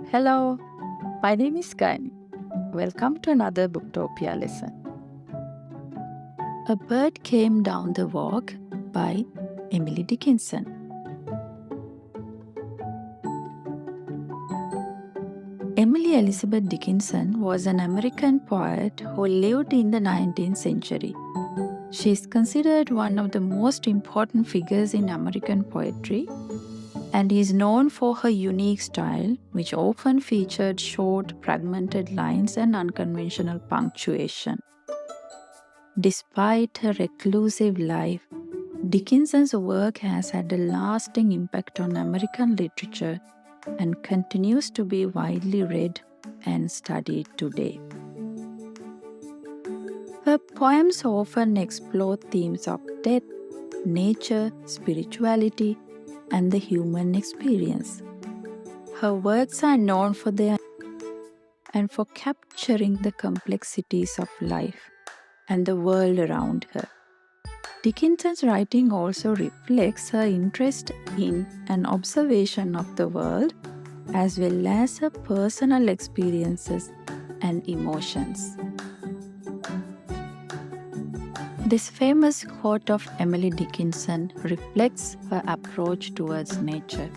Hello, my name is Gaini. Welcome to another Booktopia lesson. A Bird Came Down the Walk by Emily Dickinson. Emily Elizabeth Dickinson was an American poet who lived in the 19th century. She is considered one of the most important figures in American poetry and is known for her unique style, which often featured short, fragmented lines and unconventional punctuation. Despite her reclusive life, Dickinson's work has had a lasting impact on American literature and continues to be widely read and studied today. Her poems often explore themes of death, nature, spirituality, and the human experience. Her works are known for their and for capturing the complexities of life and the world around her. Dickinson's writing also reflects her interest in and observation of the world, as well as her personal experiences and emotions. This famous quote of Emily Dickinson reflects her approach towards nature.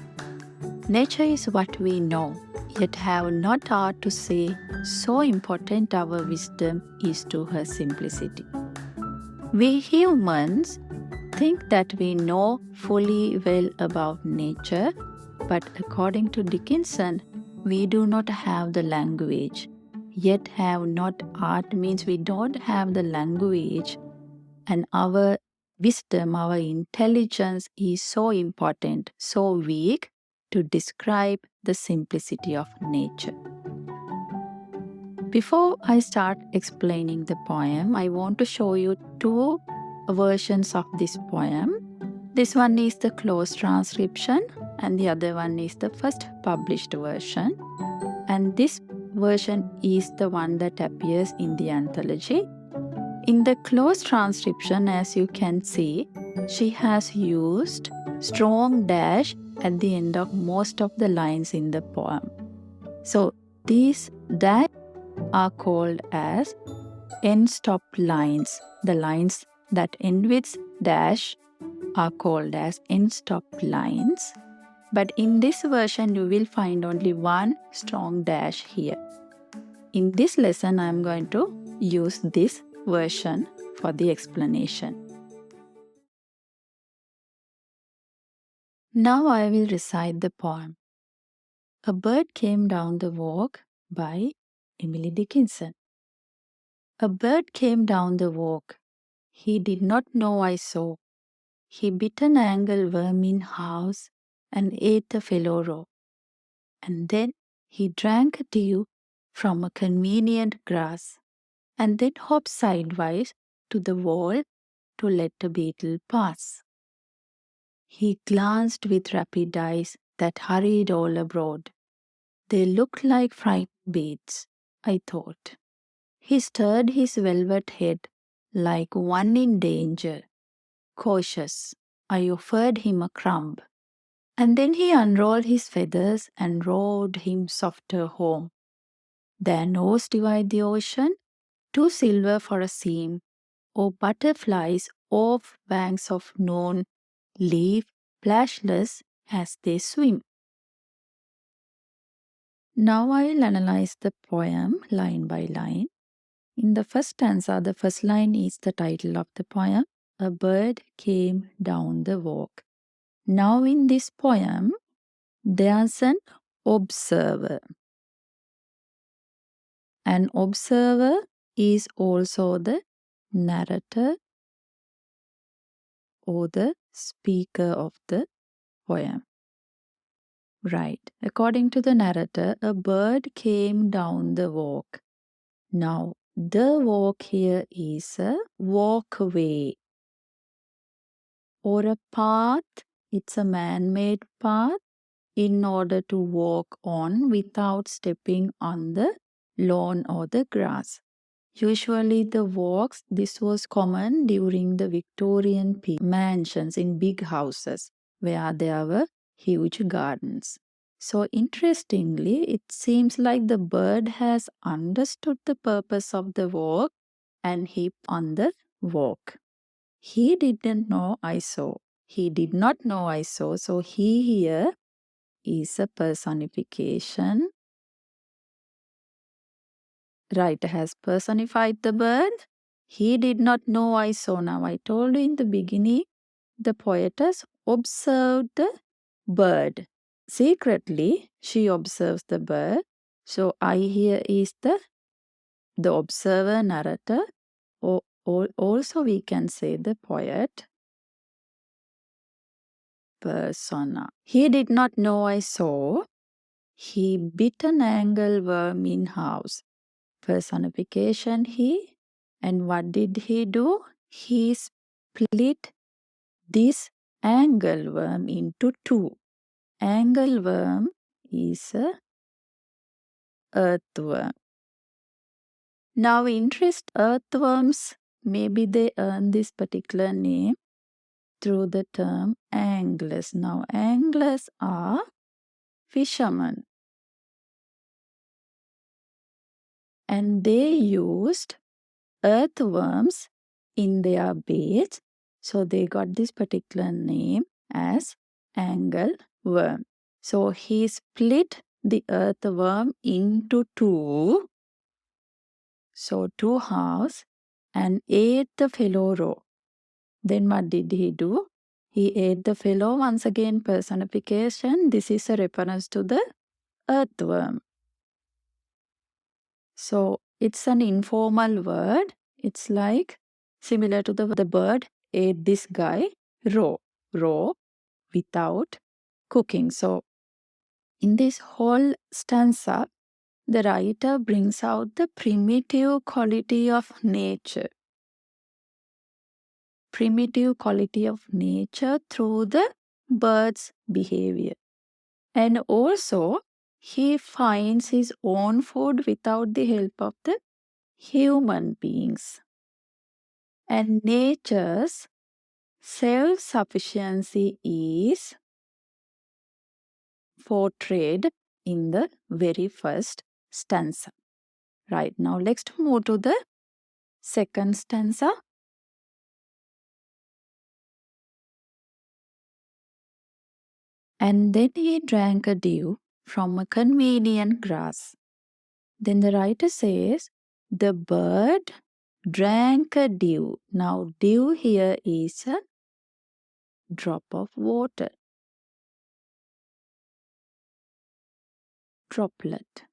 Nature is what we know, yet have not art to say, so important our wisdom is to her simplicity. We humans think that we know fully well about nature, but according to Dickinson, we do not have the language. Yet have not art means we don't have the language, and our wisdom, our intelligence is so important, so weak to describe the simplicity of nature. Before I start explaining the poem, I want to show you two versions of this poem. This one is the closed transcription and the other one is the first published version. And this version is the one that appears in the anthology. In the closed transcription, as you can see, she has used strong dash at the end of most of the lines in the poem. So these dash are called as end stop lines. The lines that end with dash are called as end stop lines. But in this version, you will find only one strong dash here. In this lesson, I am going to use this version for the explanation. Now I will recite the poem. A Bird Came Down the Walk by Emily Dickinson. A bird came down the walk. He did not know I saw. He bit an angleworm in house and ate a fellow roe. And then he drank a dew from a convenient grass, and then hopped sidewise to the wall to let a beetle pass. He glanced with rapid eyes that hurried all abroad. They looked like frightened beads, I thought. He stirred his velvet head like one in danger. Cautious, I offered him a crumb. And then he unrolled his feathers and rowed him softer home. Their nose divide the ocean, too silver for a seam, or butterflies off banks of noon leave splashless as they swim. Now I'll analyze the poem line by line. In the first stanza, the first line is the title of the poem, A Bird Came Down the Walk. Now in this poem, there's an observer. An observer is also the narrator or the speaker of the poem. Right. According to the narrator, a bird came down the walk. Now, the walk here is a walkway or a path. It's a man-made path in order to walk on without stepping on the lawn or the grass. Usually the walks, this was common during the Victorian mansions in big houses where there were huge gardens. So interestingly, it seems like the bird has understood the purpose of the walk and he on the walk. He didn't know I saw. He did not know I saw. So he here is a personification. Writer has personified the bird. He did not know I saw. Now I told you in the beginning, the poetess observed the bird. Secretly, she observes the bird. So I here is the observer narrator, or also we can say the poet persona. He did not know I saw. He bit an angleworm in house. Personification he. And what did he do? He split this angleworm into two. Angleworm is a earthworm. Now interest earthworms, maybe they earn this particular name through the term anglers. Now anglers are fishermen and they used earthworms in their baits, so they got this particular name as angleworm. So he split the earthworm into two, so two halves, and ate the fellow raw. Then what did he do? He ate the fellow. Once again personification. This is a reference to the earthworm. So it's an informal word. It's like similar to the bird ate this guy raw without cooking. So in this whole stanza, the writer brings out the primitive quality of nature. Primitive quality of nature through the bird's behavior. And also, he finds his own food without the help of the human beings. And nature's self-sufficiency is portrayed in the very first stanza. Right, now let's move to the second stanza. And then he drank a dew from a convenient grass. Then the writer says, the bird drank a dew. Now, dew here is a drop of water. Droplet.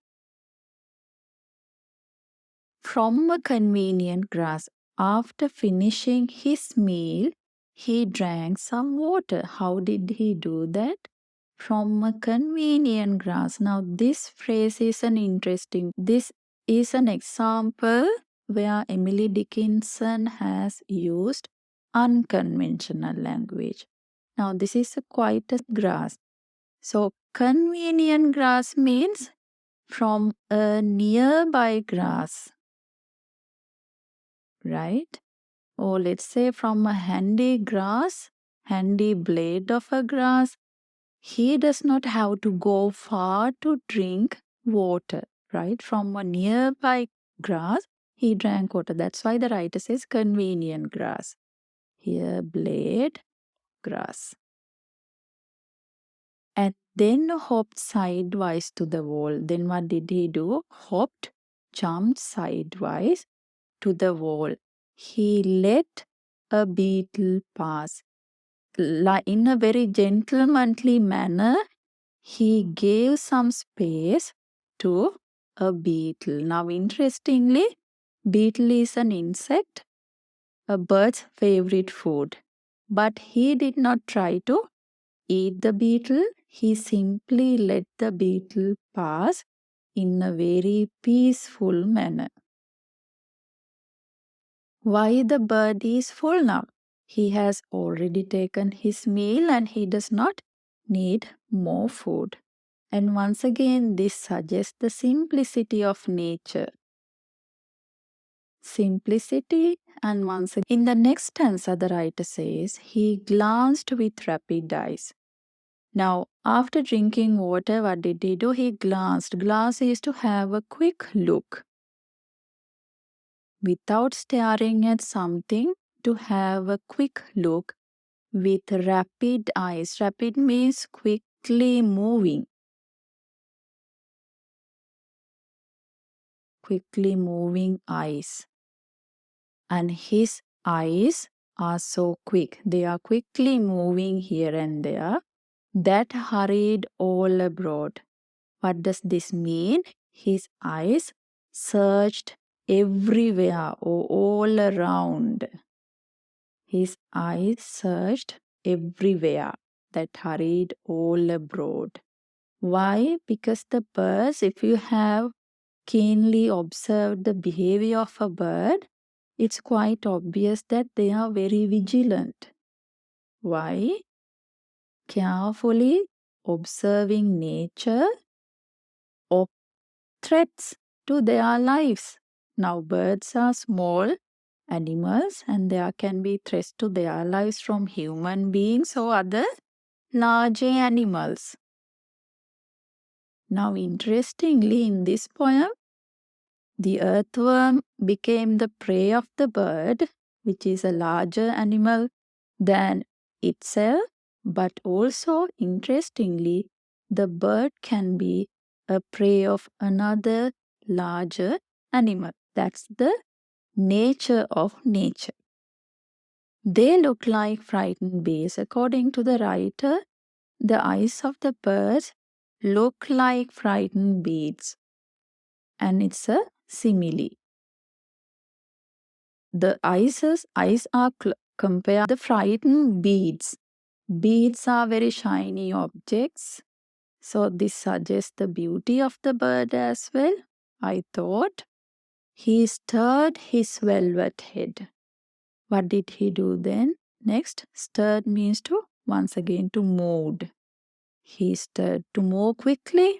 From a convenient grass. After finishing his meal, he drank some water. How did he do that? From a convenient grass. Now, this phrase is this is an example where Emily Dickinson has used unconventional language. Now, this is quite a grass. So, convenient grass means from a nearby grass, right? Or let's say from a handy grass, handy blade of a grass. He does not have to go far to drink water, right? From a nearby grass, he drank water. That's why the writer says convenient grass. Here, blade, grass. And then hopped sidewise to the wall. Then what did he do? Hopped, jumped sidewise to the wall. He let a beetle pass. In a very gentlemanly manner, he gave some space to a beetle. Now, interestingly, beetle is an insect, a bird's favorite food. But he did not try to eat the beetle. He simply let the beetle pass in a very peaceful manner. Why the bird is full now? He has already taken his meal and he does not need more food. And once again, this suggests the simplicity of nature. Simplicity, and once again, in the next stanza, the writer says, he glanced with rapid eyes. Now, after drinking water, what did he do? He glanced. Glance is to have a quick look. Without staring at something, to have a quick look with rapid eyes. Rapid means quickly moving. Quickly moving eyes. And his eyes are so quick. They are quickly moving here and there. That hurried all abroad. What does this mean? His eyes searched everywhere or all around. His eyes searched everywhere. That hurried all abroad. Why? Because the birds, if you have keenly observed the behavior of a bird, it's quite obvious that they are very vigilant. Why? Carefully observing nature or threats to their lives. Now, birds are small animals and there can be threats to their lives from human beings or other larger animals. Now, interestingly, in this poem, the earthworm became the prey of the bird, which is a larger animal than itself, but also, interestingly, the bird can be a prey of another larger animal. That's the nature of nature. They look like frightened bees. According to the writer, the eyes of the birds look like frightened bees. And it's a simile. The eyes are compared to the frightened beads. Beads are very shiny objects. So this suggests the beauty of the bird as well. I thought he stirred his velvet head. What did he do then? Next, stirred means to once again to move. He stirred to move quickly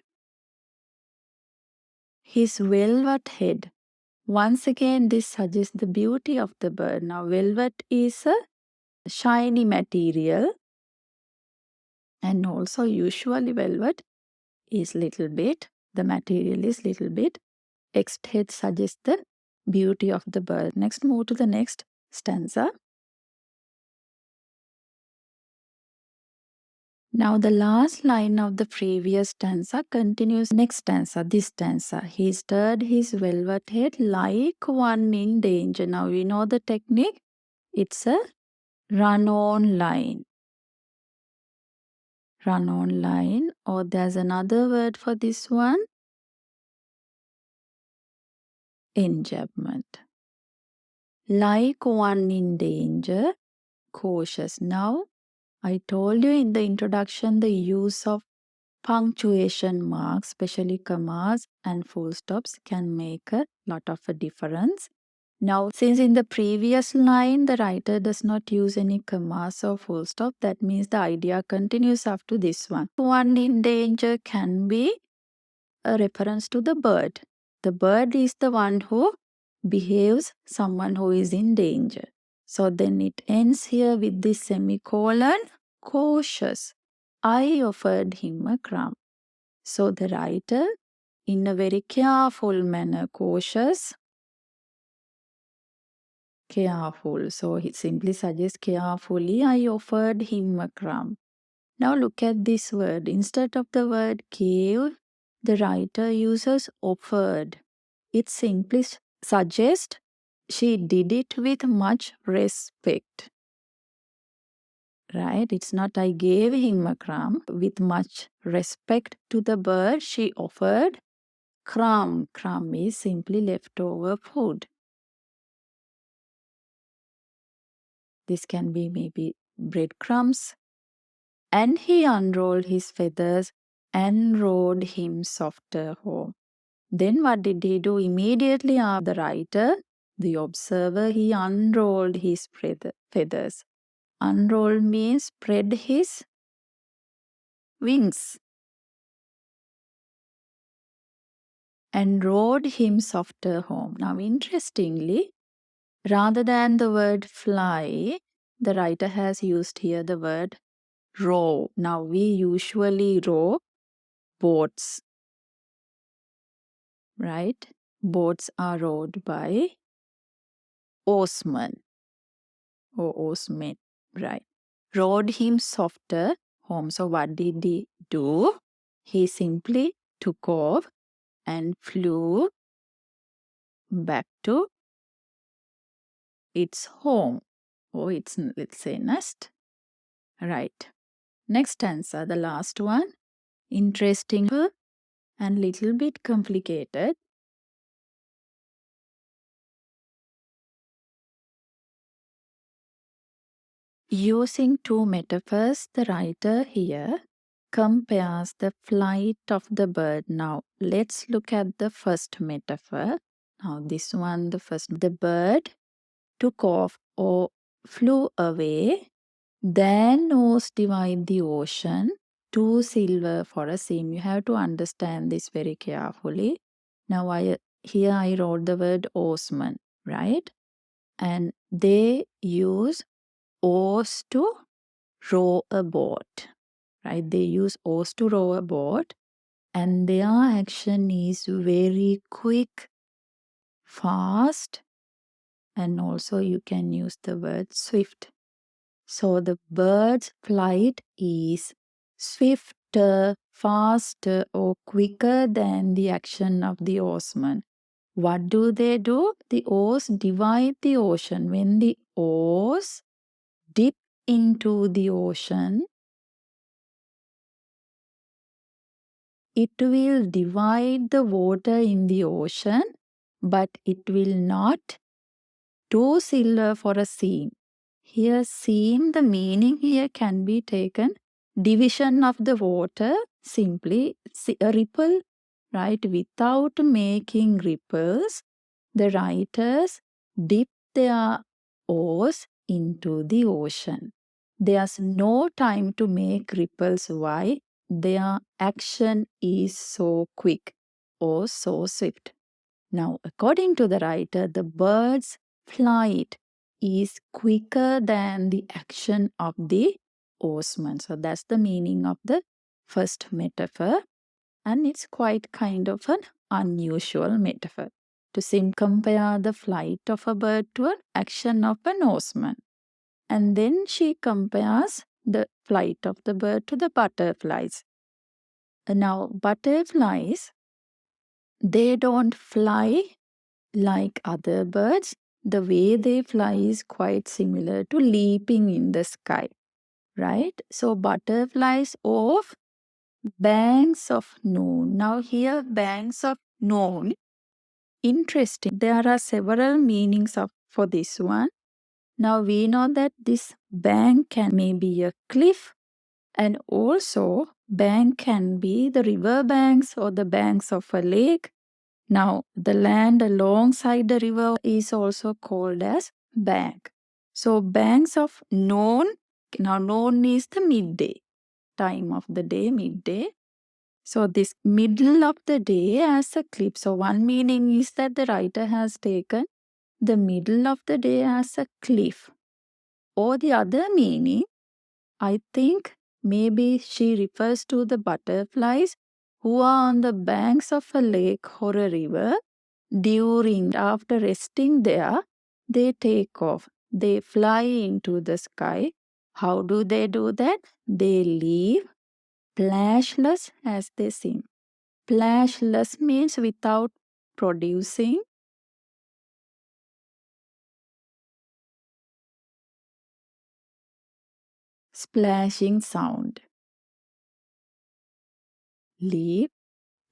his velvet head. Once again, this suggests the beauty of the bird. Now, velvet is a shiny material, and also usually velvet is little bit, the material is little bit. X head suggests the beauty of the bird. Next, move to the next stanza. Now the last line of the previous stanza continues next stanza, this stanza. He stirred his velvet head like one in danger. Now we know the technique. It's a run-on line. Run-on line, or there's another word for this one. Enjambment. Like one in danger, cautious. Now, I told you in the introduction the use of punctuation marks, especially commas and full stops, can make a lot of a difference. Now, since in the previous line the writer does not use any commas or full stop, that means the idea continues up to this one. One in danger can be a reference to the bird. The bird is the one who behaves someone who is in danger. So then it ends here with this semicolon, cautious. I offered him a crumb. So the writer, in a very careful manner, cautious, careful. So he simply suggests carefully, I offered him a crumb. Now look at this word. Instead of the word gave, the writer uses offered. It simply suggests she did it with much respect. Right? It's not I gave him a crumb. With much respect to the bird, she offered crumb. Crumb is simply leftover food. This can be maybe breadcrumbs. And he unrolled his feathers and rode him softer home. Then what did he do? Immediately after the writer, the observer, he unrolled his feathers. Unroll means spread his wings. And rode him softer home. Now, interestingly, rather than the word fly, the writer has used here the word row. Now we usually row boats, right? Boats are rowed by oarsmen or oarsmen, right? Rowed him softer home. So what did he do? He simply took off and flew back to its home or its, let's say, nest. Right. Next answer, the last one. Interesting and little bit complicated. Using two metaphors, the writer here compares the flight of the bird. Now, let's look at the first metaphor. Now, this one, the first, the bird took off or flew away, then nose divide the ocean, two silver for a seam. You have to understand this very carefully. Now, here I wrote the word oarsman, right? And they use oars to row a boat, right? They use oars to row a boat, and their action is very quick, fast, and also you can use the word swift. So the bird's flight is swifter, faster, or quicker than the action of the oarsman. What do? The oars divide the ocean. When the oars dip into the ocean, it will divide the water in the ocean, but it will not do silver for a seam. Here, seam, the meaning here can be taken division of the water, simply a ripple, right? Without making ripples, the writers dip their oars into the ocean. There's no time to make ripples. Why? Their action is so quick or so swift. Now, according to the writer, the bird's flight is quicker than the action of the oarsman. So that's the meaning of the first metaphor, and it's quite kind of an unusual metaphor to compare the flight of a bird to an action of an oarsman. And then she compares the flight of the bird to the butterflies. Now, butterflies, they don't fly like other birds. The way they fly is quite similar to leaping in the sky, right? So, butterflies of banks of noon. Now, here, banks of noon. Interesting. There are several meanings for this one. Now, we know that this bank can maybe a cliff, and also bank can be the river banks or the banks of a lake. Now, the land alongside the river is also called as bank. So, banks of noon. Now, noon is the midday, time of the day, midday. So, this middle of the day as a cliff. So, one meaning is that the writer has taken the middle of the day as a cliff. Or the other meaning, I think maybe she refers to the butterflies who are on the banks of a lake or a river. After resting there, they take off. They fly into the sky. How do they do that? They leave flashless as they seem. Flashless means without producing splashing sound. Leave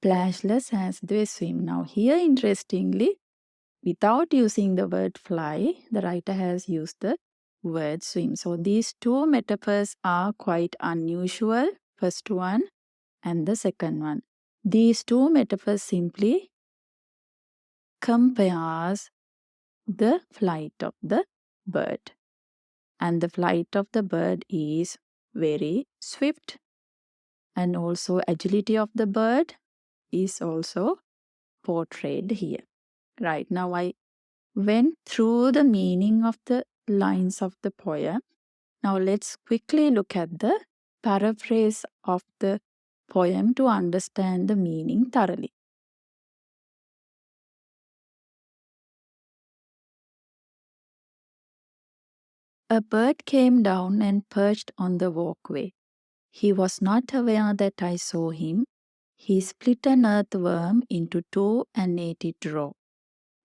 flashless as they swim. Now, here, interestingly, without using the word fly, the writer has used the word swim. So, these two metaphors are quite unusual. First one and the second one. These two metaphors simply compares the flight of the bird. And the flight of the bird is very swift, and also agility of the bird is also portrayed here. Right, now I went through the meaning of the lines of the poem. Now let's quickly look at the paraphrase of the poem to understand the meaning thoroughly. A bird came down and perched on the walkway. He was not aware that I saw him. He split an earthworm into two and ate it raw.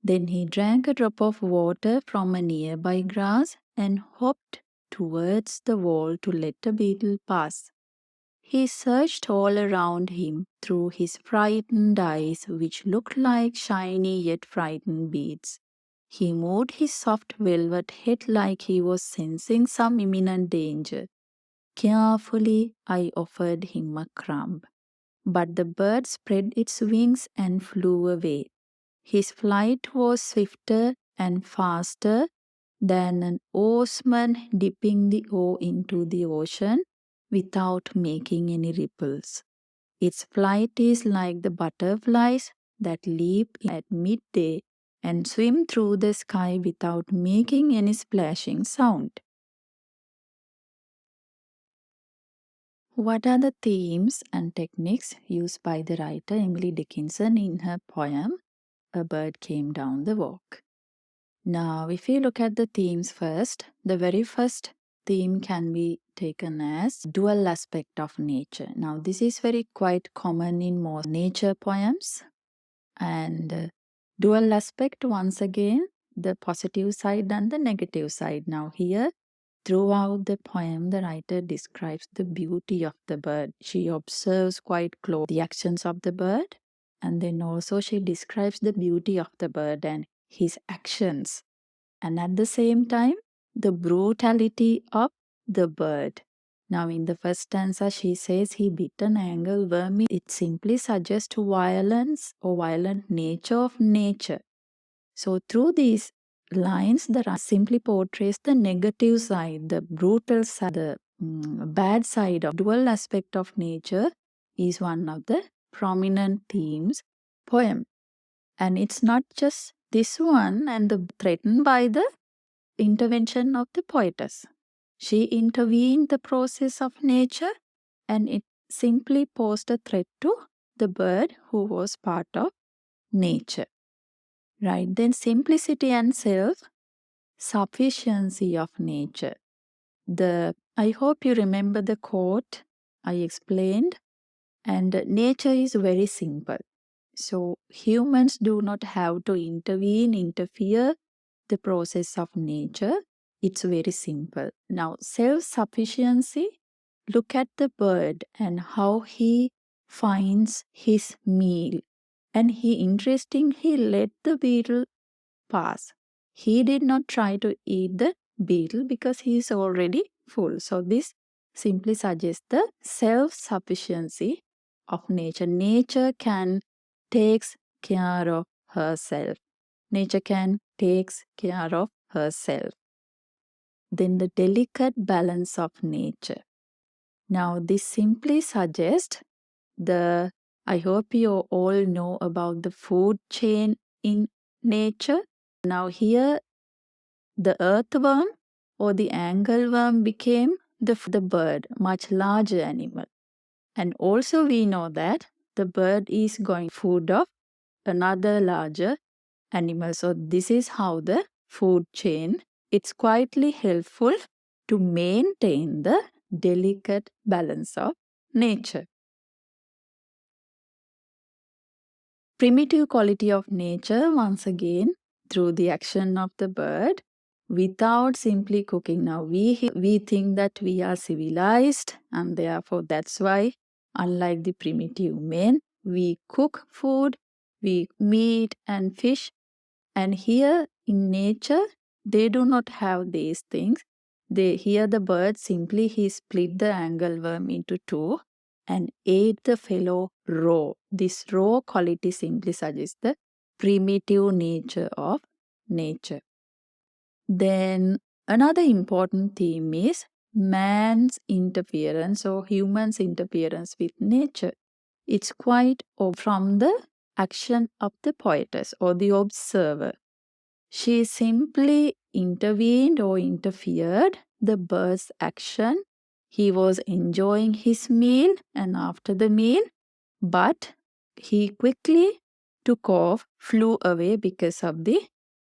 Then he drank a drop of water from a nearby grass and hopped towards the wall to let a beetle pass. He searched all around him through his frightened eyes, which looked like shiny yet frightened beads. He moved his soft velvet head like he was sensing some imminent danger. Carefully, I offered him a crumb, but the bird spread its wings and flew away. His flight was swifter and faster than an oarsman dipping the oar into the ocean without making any ripples. Its flight is like the butterflies that leap at midday and swim through the sky without making any splashing sound. What are the themes and techniques used by the writer Emily Dickinson in her poem, A Bird Came Down the Walk? Now, if you look at the themes first, the very first theme can be taken as dual aspect of nature. Now, this is very quite common in most nature poems. And dual aspect, once again, the positive side and the negative side. Now, here, throughout the poem, the writer describes the beauty of the bird. She observes quite close the actions of the bird, and then also she describes the beauty of the bird and his actions. And at the same time, the brutality of the bird. Now, in the first stanza, she says he bit an angleworm. It simply suggests violence or violent nature of nature. So, through these lines, the writer simply portrays the negative side, the brutal side, the bad side of dual aspect of nature is one of the prominent themes poem. And it's not just this one and the threatened by the intervention of the poetess. She intervened the process of nature and it simply posed a threat to the bird who was part of nature. Right, then simplicity and self-sufficiency of nature. I hope you remember the quote I explained, and nature is very simple. So humans do not have to interfere the process of nature. It's very simple. Now, self-sufficiency, look at the bird and how he finds his meal. And he let the beetle pass. He did not try to eat the beetle because he is already full. So this simply suggests the self-sufficiency of nature. Nature can takes care of herself. Nature can takes care of herself. Then the delicate balance of nature. Now this simply suggests I hope you all know about the food chain in nature. Now here the earthworm or the angleworm became the bird, much larger animal. And also we know that the bird is going food of another larger animal. So this is how the food chain, it's quietly helpful to maintain the delicate balance of nature. Primitive quality of nature, once again, through the action of the bird, without simply cooking. Now, we think that we are civilized, and therefore that's why, unlike the primitive men, we cook food, we meat and fish. And here in nature, they do not have these things. Here the bird simply he split the angleworm into two and ate the fellow raw. This raw quality simply suggests the primitive nature of nature. Then another important theme is man's interference or human's interference with nature. It's quite from the action of the poetess or the observer. She simply intervened or interfered the bird's action He was enjoying his meal, and after the meal, but he quickly took off, flew away because of the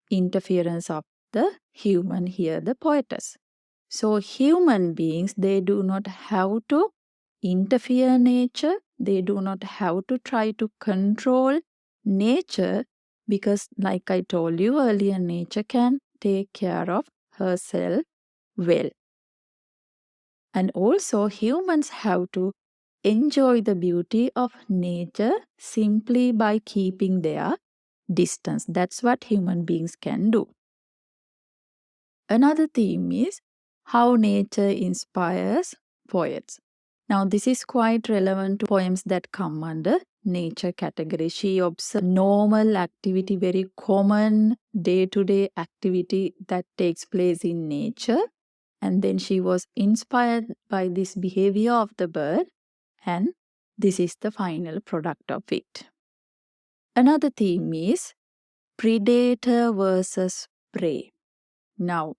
interference of the human here, the poetess. So human beings, they do not have to interfere nature. They do not have to try to control nature because, like I told you earlier, nature can take care of herself well. And also humans have to enjoy the beauty of nature simply by keeping their distance. That's what human beings can do. Another theme is how nature inspires poets. Now, this is quite relevant to poems that come under nature category. She observes normal activity, very common day-to-day activity that takes place in nature. And then she was inspired by this behavior of the bird, and this is the final product of it. Another theme is predator versus prey. Now,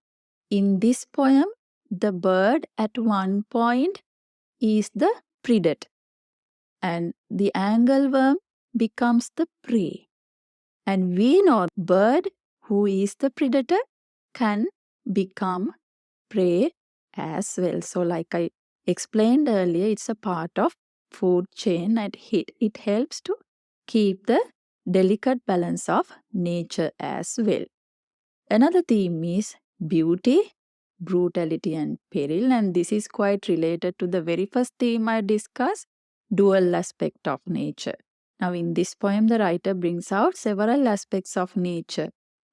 in this poem, the bird at one point is the predator, and the angleworm becomes the prey. And we know bird who is the predator can become prey as well. So like I explained earlier, it's a part of food chain and it helps to keep the delicate balance of nature as well. Another theme is beauty, brutality and peril, and this is quite related to the very first theme I discussed, dual aspect of nature. Now in this poem, the writer brings out several aspects of nature.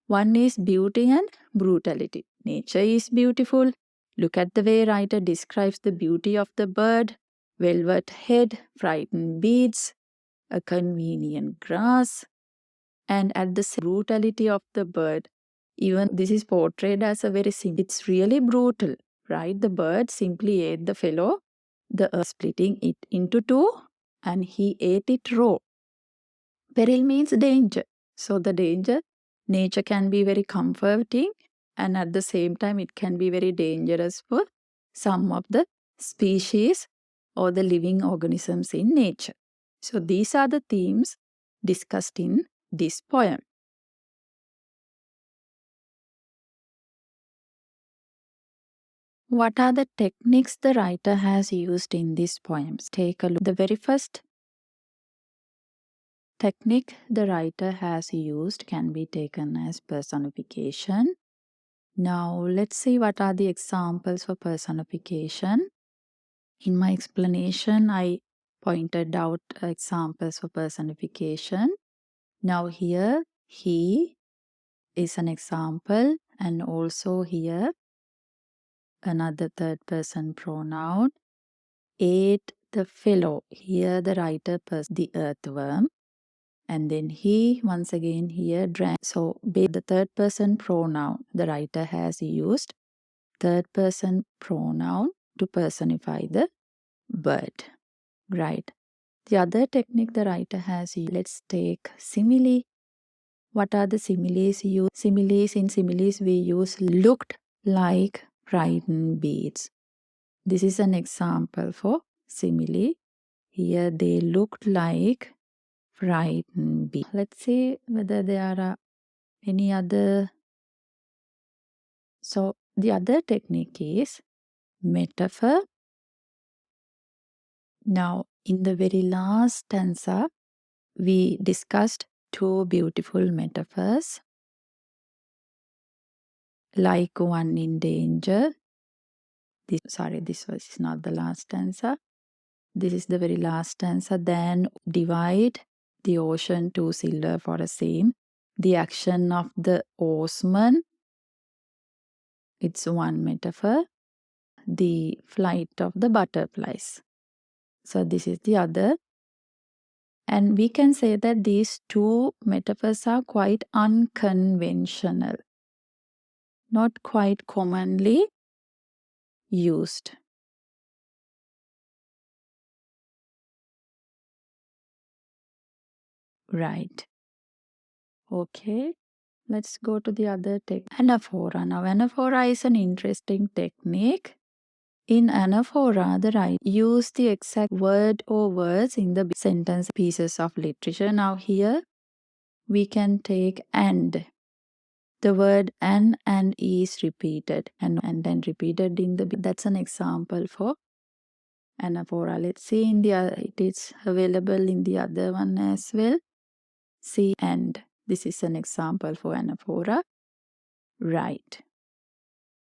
One is beauty and brutality. Nature is beautiful. Look at the way writer describes the beauty of the bird, velvet head, frightened beads, a convenient grass, and at the brutality of the bird. Even this is portrayed as a very simple, it's really brutal, right? The bird simply ate the fellow, the earth splitting it into two, and he ate it raw. Peril means danger. So the danger, nature can be very comforting, and at the same time it can be very dangerous for some of the species or the living organisms in nature. So these are the themes discussed in this poem. What are the techniques the writer has used in these poems? Take a look. The very first technique the writer has used can be taken as personification. Now, let's see what are the examples for personification. In my explanation, I pointed out examples for personification. Now, here, he is an example, and also here, another third person pronoun. Ate the fellow. Here, the writer the earthworm. And then he, once again, here drank. So, the third person pronoun the writer has used third person pronoun to personify the bird, right? The other technique the writer has used, let's take simile. What are the similes used? In similes we use looked like frightened beads. This is an example for simile. Here they looked like frightened beads. Let's see whether there are any other. So the other technique is metaphor. Now, in the very last stanza, we discussed two beautiful metaphors, like one in danger. This was not the last stanza. This is the very last stanza. Then divide the ocean to silver for a seam. The action of the oarsman, it's one metaphor. The flight of the butterflies. So this is the other. And we can say that these two metaphors are quite unconventional, not quite commonly used. Right. Okay. Let's go to the other technique. Anaphora. Now, anaphora is an interesting technique. In anaphora, the writer use the exact word or words in the sentence pieces of literature. Now here we can take and. The word and is repeated and then repeated in the. That's an example for anaphora. Let's see in the it is available in the other one as well. See and. This is an example for anaphora. Right.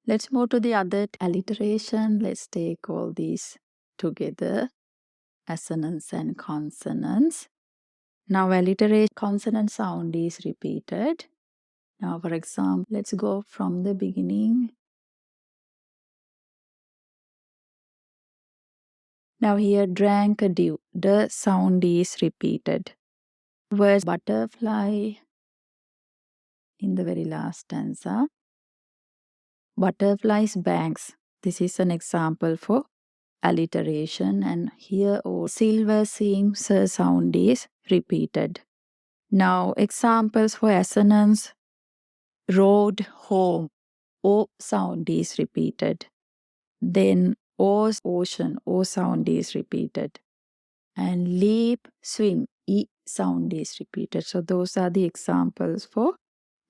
Let's move to the other alliteration. Let's take all these together. Assonance and consonants. Now alliteration, consonant sound is repeated. Now for example, let's go from the beginning. Now here drank a dew. The sound is repeated. Words butterfly in the very last stanza. Butterflies banks. This is an example for alliteration, and here silver seems sound is repeated. Now examples for assonance. Road home. O sound is repeated. Then ocean. O sound is repeated. And leap, swim. E sound is repeated. So those are the examples for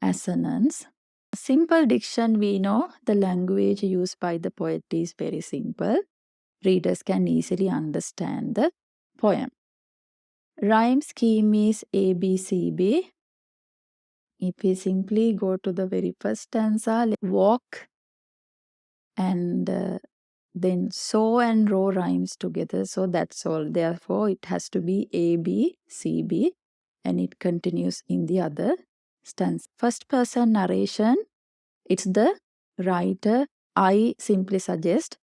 assonance. Simple diction, we know the language used by the poet is very simple. Readers can easily understand the poem. Rhyme scheme is ABCB. If we simply go to the very first stanza, walk and then so and row rhymes together. So that's all. Therefore, it has to be ABCB and it continues in the other stanza. First person narration, it's the writer. I simply suggest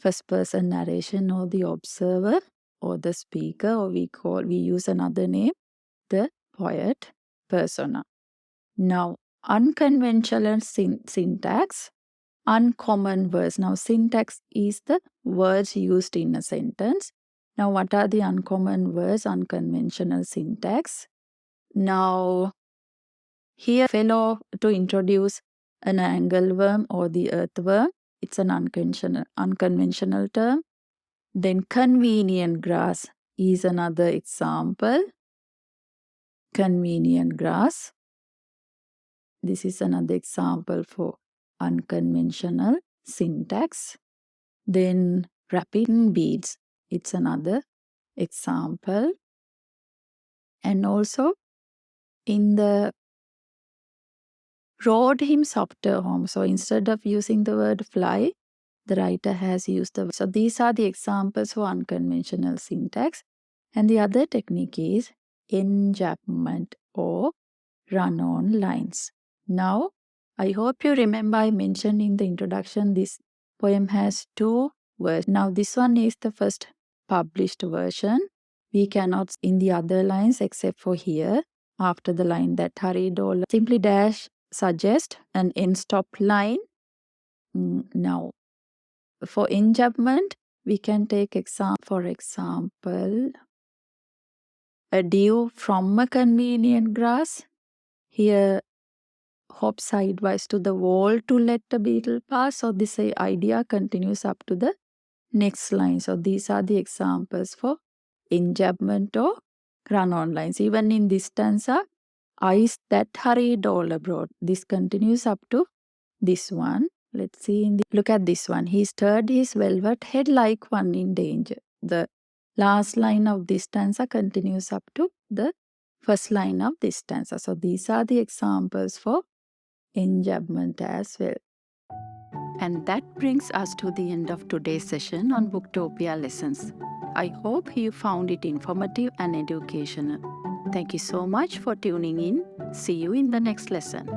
first person narration or the observer or the speaker, or we use another name, the poet persona. Now, unconventional syntax, uncommon words. Now, syntax is the words used in a sentence. Now, what are the uncommon words, unconventional syntax? Now, here, fellow to introduce an angleworm or the earthworm. It's an unconventional term. Then, convenient grass is another example. Convenient grass. This is another example for unconventional syntax. Then rapid beats, it's another example. And also in the rode him softer home. So instead of using the word fly, the writer has used the. So these are the examples for unconventional syntax. And the other technique is enjambment or run-on lines. Now, I hope you remember I mentioned in the introduction this poem has two versions. Now, this one is the first published version. We cannot in the other lines except for here. After the line that hurried all, simply dash suggest an end stop line. Now, for enjambment, we can take for example, a dew from a convenient grass. Here, hop sidewise to the wall to let the beetle pass. So this idea continues up to the next line. So these are the examples for enjambment or run-on lines. Even in this stanza, eyes that hurried all abroad. This continues up to this one. Let's see. Look at this one. He stirred his velvet head like one in danger. The last line of this stanza continues up to the first line of this stanza. So these are the examples for enjambment as well. And that brings us to the end of today's session on Booktopia Lessons. I hope you found it informative and educational. Thank you so much for tuning in. See you in the next lesson.